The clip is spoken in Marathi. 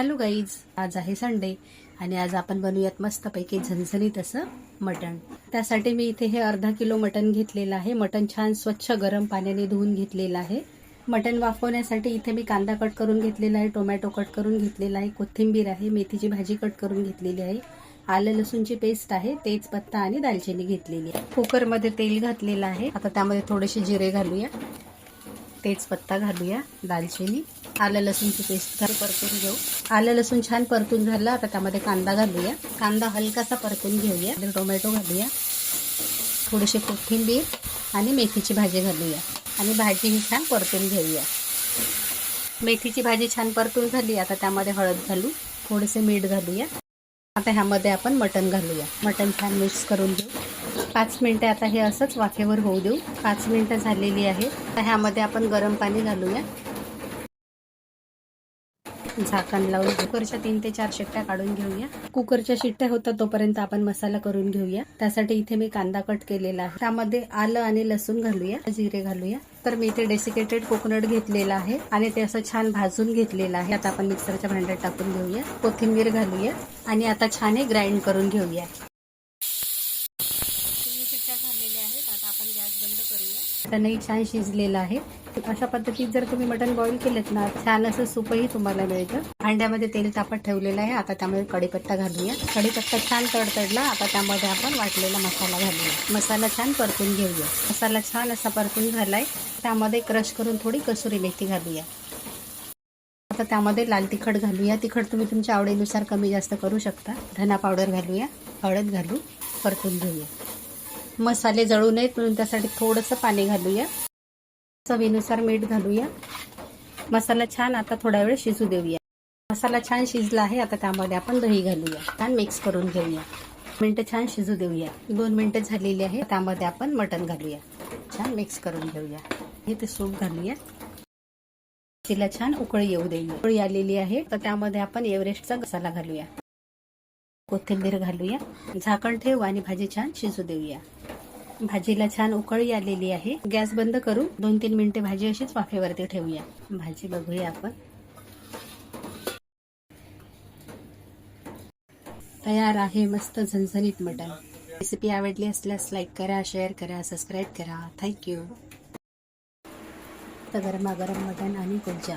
हॅलो गाईज, आज आहे संडे आणि आज आपण बनवूयात मस्तपैकी झणझणीत असं मटण. त्यासाठी मी इथे हे अर्धा किलो मटण घेतलेलं आहे. मटण छान स्वच्छ गरम पाण्याने धुवून घेतलेलं आहे. मटण वाफवण्यासाठी इथे मी कांदा कट करून घेतलेला आहे, टोमॅटो कट करून घेतलेला आहे, कोथिंबीर आहे, मेथीची भाजी कट करून घेतलेली आहे, आलं लसूणची पेस्ट आहे, तेजपत्ता आणि दालचिनी घेतलेली आहे. कुकरमध्ये तेल घातलेलं आहे. आता त्यामध्ये थोडेसे जिरे घालूया, तेजपत्ता घालूया, दालचिनी, आलं लसूणची पेस्ट परतून घेऊ. आलं लसूण छान परतून झालं. आता त्यामध्ये कांदा घालूया. कांदा हलकासा परतून घेऊया. टोमॅटो घालूया, थोडीशी कोथिंबीर आणि मेथीची भाजी घालूया आणि भाजी ही छान परतून घेऊया. मेथीची भाजी छान परतून झाली. आता त्यामध्ये हळद घालू, थोडेसे मीठ घालूया. आता ह्यामध्ये आपण मटण घालूया. मटण छान मिक्स करून घेऊ. 5 मिनिटे आता हे असंच वाफेवर होऊ देऊ. 5 मिनिटं झालेली आहे. आता ह्यामध्ये आपण गरम पाणी घालूया. झाकण लावून कुकरच्या 3 ते 4 शिट्ट्या काढून घेऊया. कुकरच्या शिट्ट्या होतात तोपर्यंत आपण मसाला करून घेऊया. त्यासाठी इथे मी कांदा कट केलेला आहे. त्यामध्ये आलं आणि लसूण घालूया, जिरे घालूया. तर मी इथे डेसिकेटेड कोकोनट घेतलेला आहे आणि ते असं छान भाजून घेतलेलं आहे. आता आपण मिक्सरच्या भांड्यात टाकून घेऊया. कोथिंबीर घालूया आणि आता छान हे ग्राइंड करून घेऊया. 3 शिट्ट्या झालेल्या आहेत. आता आपण गॅस बंद करूया. मटणही छान शिजलेलं आहे. अशा पद्धतीत जर तुम्ही मटण बॉईल केलेत ना, छान असं सूपही तुम्हाला मिळतं. भांड्यामध्ये तेल तापत ठेवलेलं आहे. आता त्यामध्ये कढीपत्ता घालूया. कढीपत्ता छान तडतडला. आता त्यामध्ये आपण वाटलेला मसाला घालूया. मसाला छान परतून घेऊया. मसाला छान असा परतून झालाय. त्यामध्ये क्रश करून थोडी कसुरी मेथी घालूया. आता त्यामध्ये लाल तिखट घालूया. तिखट तुम्ही तुमच्या आवडीनुसार कमी जास्त करू शकता. धना पावडर घालूया, हळद घालू, परतून घेऊया. मसाले जळू नयेत म्हणून त्यासाठी थोडंसं पाणी घालूया. चवीनुसार मीठ घालूया. मसाला छान आता थोडा वेळ शिजू देऊया. मसाला छान शिजला आहे. आता त्यामध्ये आपण दही घालूया. छान मिक्स करून घेऊया. मिनिटं छान शिजू देऊया. 2 मिनिटं झालेली आहे. त्यामध्ये आपण मटण घालूया. छान मिक्स करून घेऊया. हे ते सूप घालूया. तिला छान उकळी येऊ देऊया. उकळी आलेली आहे. तर त्यामध्ये आपण एव्हरेस्टचा मसाला घालूया. कोथिंबीर घालूया. झाकण ठेवू आणि भाजी छान शिजू देऊया. भाजीला छान उकळी आलेली आहे. गॅस बंद करू. 2-3 मिनिटे भाजी अशीच वाफेवरती ठेवूया. भाजी बघूया आपण. तयार आहे मस्त झणझणीत मटण. रेसिपी आवडली असल्यास लाईक करा, शेअर करा, सबस्क्राईब करा. थँक्यू. तर गरमागरम मटण आणि कुलचा.